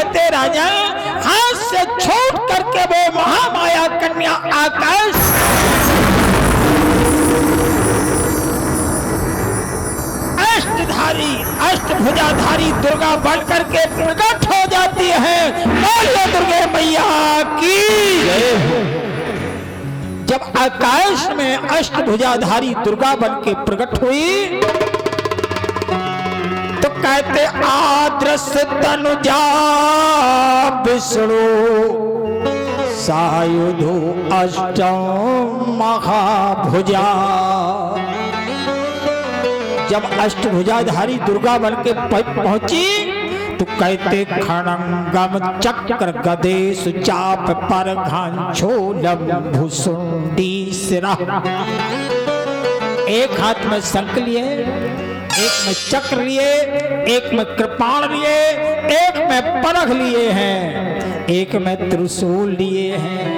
कहते राजन हाथ से छूट करके वो महामाया कन्या आकाश अष्टधारी अष्टभुजाधारी दुर्गा बनकर के प्रकट हो जाती है। बोलिए दुर्गे मैया की जय हो। जब आकाश में अष्टभुजाधारी दुर्गा बन के प्रकट हुई तो कहते आदृश्य तनुजा विष्णु सायुधो अष्टम महाभुजा। जब अष्टभुजाधारी दुर्गा बन के पहुंची तो कहते खड़ंगम चक्र गदेश चाप पर घांचोलम भुसुंडी सिरा। एक हाथ में शंख लिए, एक में चक्र लिए, एक में कृपाण लिए, एक में परख लिए हैं, एक में त्रिशूल लिए हैं।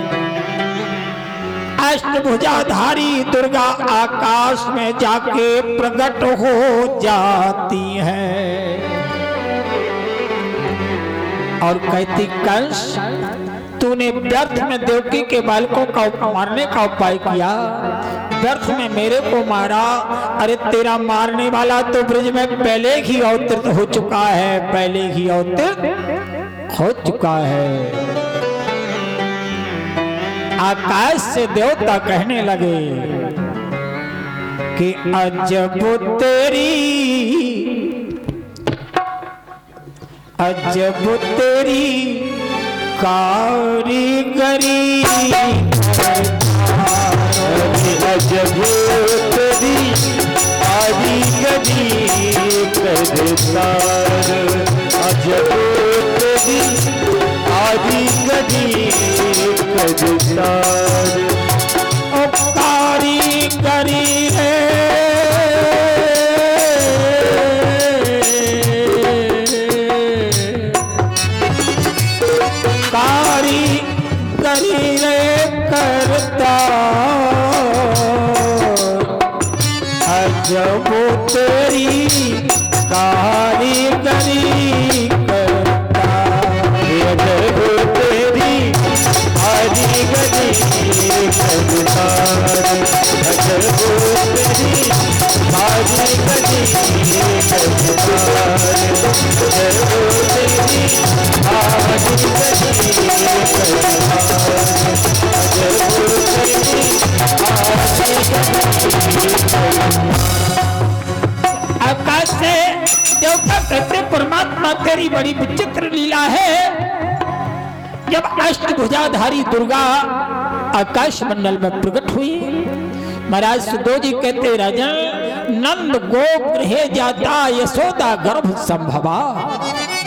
अष्टभुजाधारी दुर्गा आकाश में जाके प्रकट हो जाती है और कहती कंस तूने व्यर्थ में देवकी के बालकों का मारने का उपाय किया, व्यर्थ में मेरे को मारा। अरे तेरा मारने वाला तो ब्रज में पहले ही अवतरित हो चुका है, पहले ही अवतरित हो चुका है। आकाश से देवता कहने लगे कि अजब तेरी कारीगरी, अजब तेरी कारीगरी करतार, अजब तेरी कारीगरी करतार। ओ कारीगरी है करता, अजब तेरी कारीगरी करता, अजब तेरी कारीगरी करता, अजब तेरी कारीगरी करता, अजब तेरी आकाश से देवता कहते परमात्मा तेरी बड़ी विचित्र लीला है। जब अष्टभुजाधारी दुर्गा आकाश मंडल में प्रकट हुई, महाराज सुदो जी कहते राजन नंद गोगृहे जाता यशोदा गर्भ संभवा।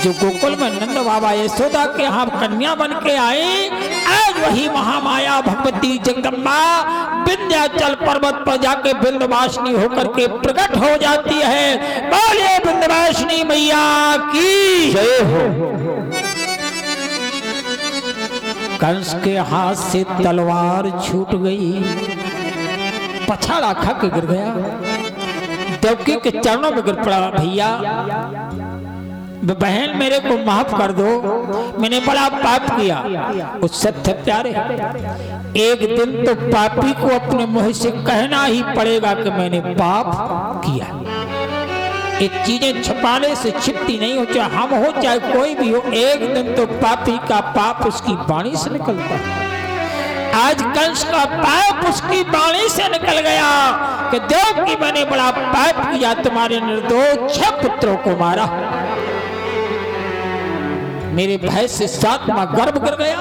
जो गोकुल में नंद बाबा यशोदा के यहाँ कन्या बन के आए, आज वही महामाया भगवती जगदम्बा विंध्याचल पर्वत पर जाके विंध्यवासिनी होकर के प्रकट हो जाती है। बोले विंध्यवासिनी मैया की जय हो। कंस के हाथ से तलवार छूट गई, पछाड़ा खा के गिर गया, देवकी के चरणों में गिर पड़ा। भैया बहन मेरे को माफ कर दो, मैंने बड़ा पाप किया। उस सत्य प्यारे एक दिन तो पापी को अपने मुंह से कहना ही पड़ेगा कि मैंने पाप किया। ये चीजें छुपाने से छिपती नहीं हो, चाहे हम हो चाहे कोई भी हो, एक दिन तो पापी का पाप उसकी वाणी से निकलता है। आज कंस का पाप उसकी वाणी से निकल गया कि देव की मैंने बड़ा पाप किया, तुम्हारे निर्दोष 6 पुत्रों को मारा, मेरे भय से 7वां गर्भ गिर गया,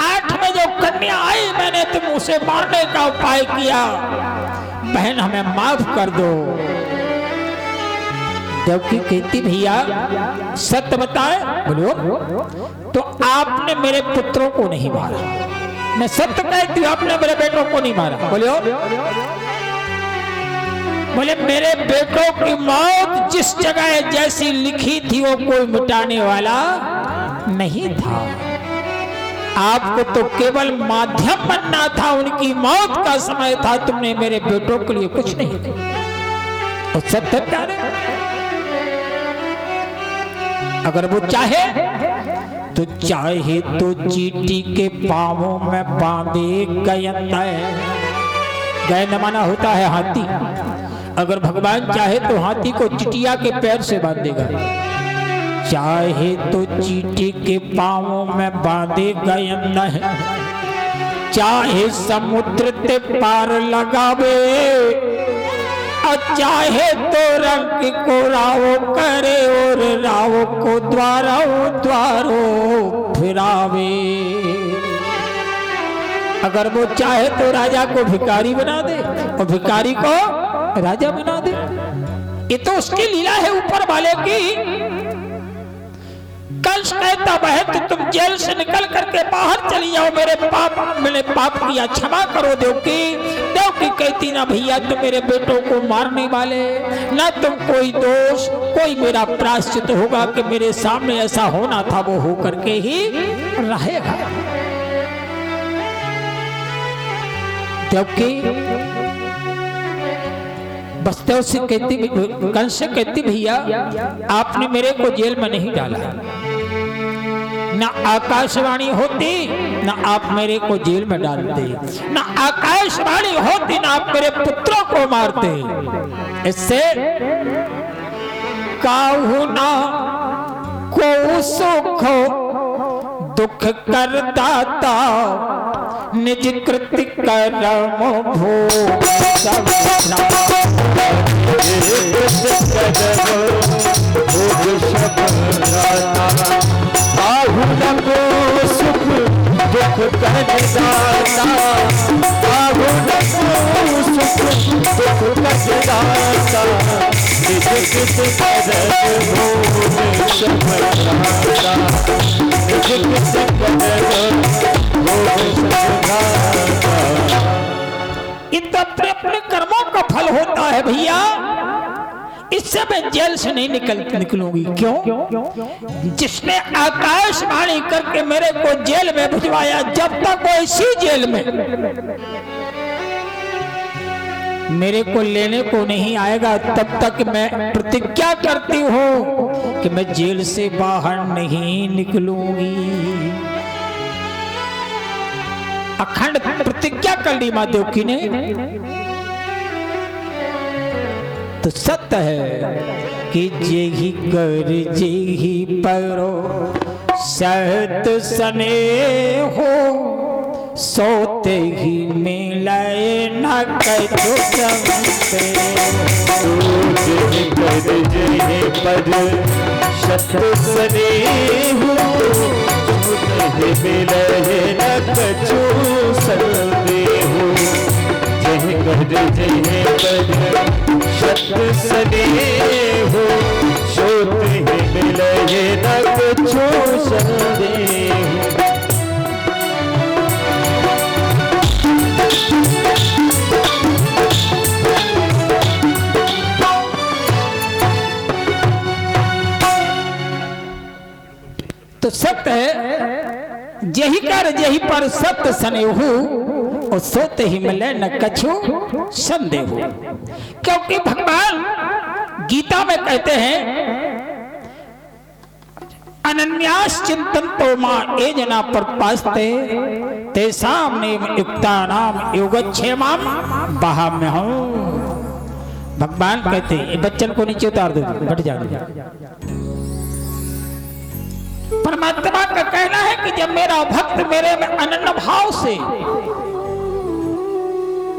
8 में जो कन्या आई मैंने तुम उसे मारने का उपाय किया, बहन हमें माफ कर दो। देवकी कहती भैया सत्य बताए, बोलो तो आपने मेरे पुत्रों को नहीं मारा। मैं सत्य कहती हूँ आपने मेरे बेटों को नहीं मारा। बोलो बोले मेरे बेटों की मौत जिस जगह जैसी लिखी थी वो कोई मिटाने वाला नहीं था, आपको तो केवल माध्यम बनना था, उनकी मौत का समय था, तुमने मेरे बेटों के लिए कुछ नहीं किया। और सत्य प्यारे अगर वो चाहे तो चींटी के पांवों में बांधे गयन गयन माना होता है हाथी। अगर भगवान चाहे तो हाथी को चिटिया के पैर से बांध देगा, चाहे तो चींटी के पांवों में बांधे गयन है, चाहे समुद्र ते पार लगावे और चाहे तो रंग को रावो करे और रावो को द्वारो फिरावे। अगर वो चाहे तो राजा को भिखारी बना दे और भिखारी को राजा बना दे। ये तो उसकी लीला है ऊपर वाले की। कंस कहता है तो तुम जेल से निकल करके बाहर चली जाओ, मेरे पाप किया क्षमा करो देवकी। देवकी कहती ना भैया तुम मेरे बेटों को मारने वाले, ना तुम कोई दोष, कोई मेरा प्रायश्चित होगा कि मेरे सामने ऐसा होना था वो हो करके ही रहेगा। देवकी बसदेव से कहती, कंस से कहती भैया आपने मेरे को जेल में नहीं डाला, ना आकाशवाणी होती ना आप मेरे को जेल में डालते, ना आकाशवाणी होती ना आप मेरे पुत्रों को मारते। इससे काहू ना को सुख दुख कर दाता, निज कृति कर्म भोग सब सुख दुख कर दाता, सुख दुख कर दाता, निज कृति कर्म भोग सब दाता, निज कृति कर्म भोग सब दाता। इतना अपने कर्मों का फल होता है भैया। इससे मैं जेल से नहीं निकलूंगी। क्यों? जिसने आकाशवाणी करके मेरे को जेल में भिजवाया, जब तक वो इसी जेल में मेरे को लेने को नहीं आएगा तब तक मैं प्रतिज्ञा करती हूँ कि मैं जेल से बाहर नहीं निकलूंगी। अखंड प्रतिज्ञा कर ली माँ देवकी ने। तो सत्य है कि जेहि कर जेहि परो सत सने हो, सोते ही मिलाए न कछु संते। जेहि कर जेहि पर सत सने हो, मिलाए न कछु संते हो। जेहि कर जेहि पर सत सने हो, सोते मिलाए न कछु संते हो। तो सत्य है जेहि कर जेहि पर सत्य सनेहु, और सोते ही मिले न कछु संदेह। क्योंकि भगवान गीता में कहते हैं अनन्यास चिंतन तो मां ए जना पर पास्ते तेसाम नेम युक्ता नाम योगक्षेमम बहा में हूं। भगवान कहते हैं बच्चन को नीचे उतार दो, घट जाओ। परमात्मा का कहना है कि जब मेरा भक्त मेरे में अनन्य भाव से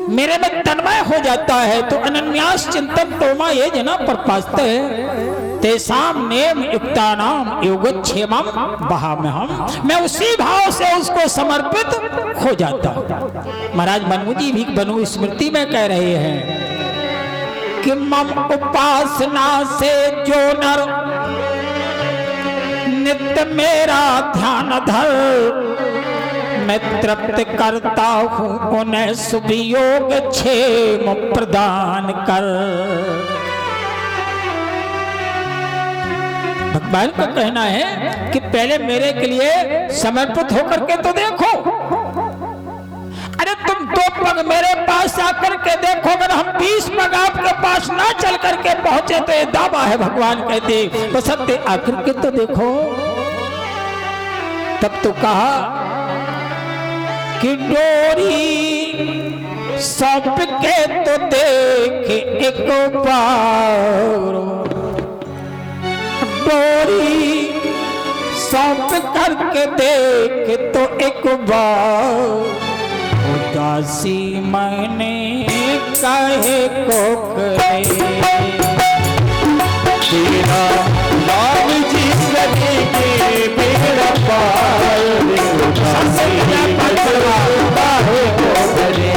मेरे में तन्मय हो जाता है तो अनन्यास चिंतन तोमा ये जना पर पास्ते तेसाम नेम युक्ता नाम योगक्षेमम बहा में हम, मैं उसी भाव से उसको समर्पित हो जाता हूं। महाराज मनु जी भी बनु स्मृति में कह रहे हैं कि मम उपासना से जो नर नित्य मेरा ध्यान धर, मैं तृप्त करता हूं उन्हें सुवियोग क्षेम प्रदान कर। भगवान का कहना है कि पहले मेरे के लिए समर्पित होकर के तो देखो, अरे तुम 2 पग मेरे पास आकर के देखो, अगर हम 20 पग आपके पास ना चल करके पहुंचे तो ये दावा है भगवान कहते बसंते आकर के तो देखो। तब तो कहा कि डोरी सौंप के तो देख एक बार, डोरी सौंप करके देख तो एक बार, उदासी मैंने काहे को करे। तेरा नाम जिसने मेरा पार, उदासी काहे को करे।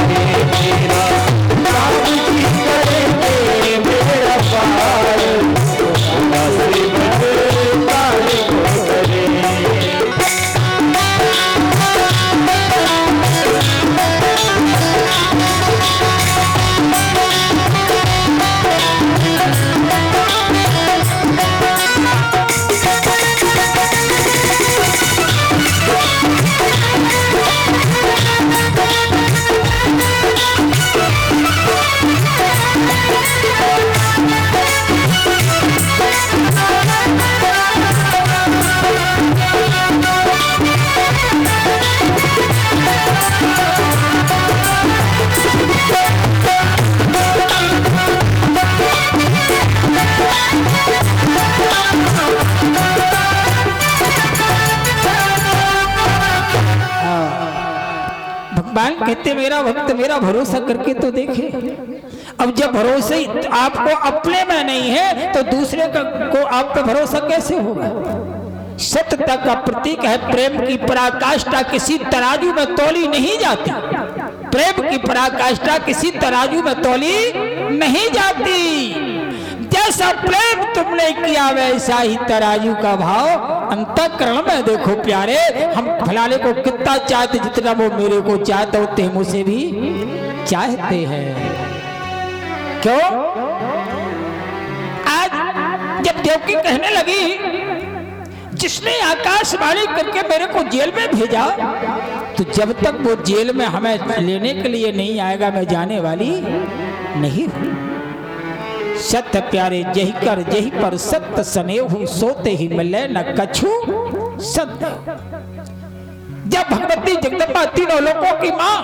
तेरा नाम जिसने मेरा पार, उदासी मैंने काहे को करे। भगवान कहते मेरा भक्त मेरा भरोसा करके तो देखे। अब जब भरोसे आपको अपने में नहीं है तो दूसरे को आप पे भरोसा कैसे होगा। सत्यता का प्रतीक है प्रेम की पराकाष्ठा किसी तराजू में तौली नहीं जाती। प्रेम की पराकाष्ठा किसी तराजू में तौली नहीं जाती। जैसा प्रेम तुमने किया वैसा ही तराजू का भाव अंतःकरण में देखो प्यारे। हम फलाने को कितना चाहते जितना वो मेरे को चाहते होते हैं मुझसे भी चाहते हैं। क्यों? आज जब देवकी कहने लगी जिसने आकाशवाणी करके मेरे को जेल में भेजा, तो जब तक वो जेल में हमें लेने के लिए नहीं आएगा मैं जाने वाली नहीं। सत्य प्यारे जही कर जही पर सत्य स्नेह सोते ही मिले न कछु सत्य। जब भगवती जगदम्बा तीनों लोगों की मां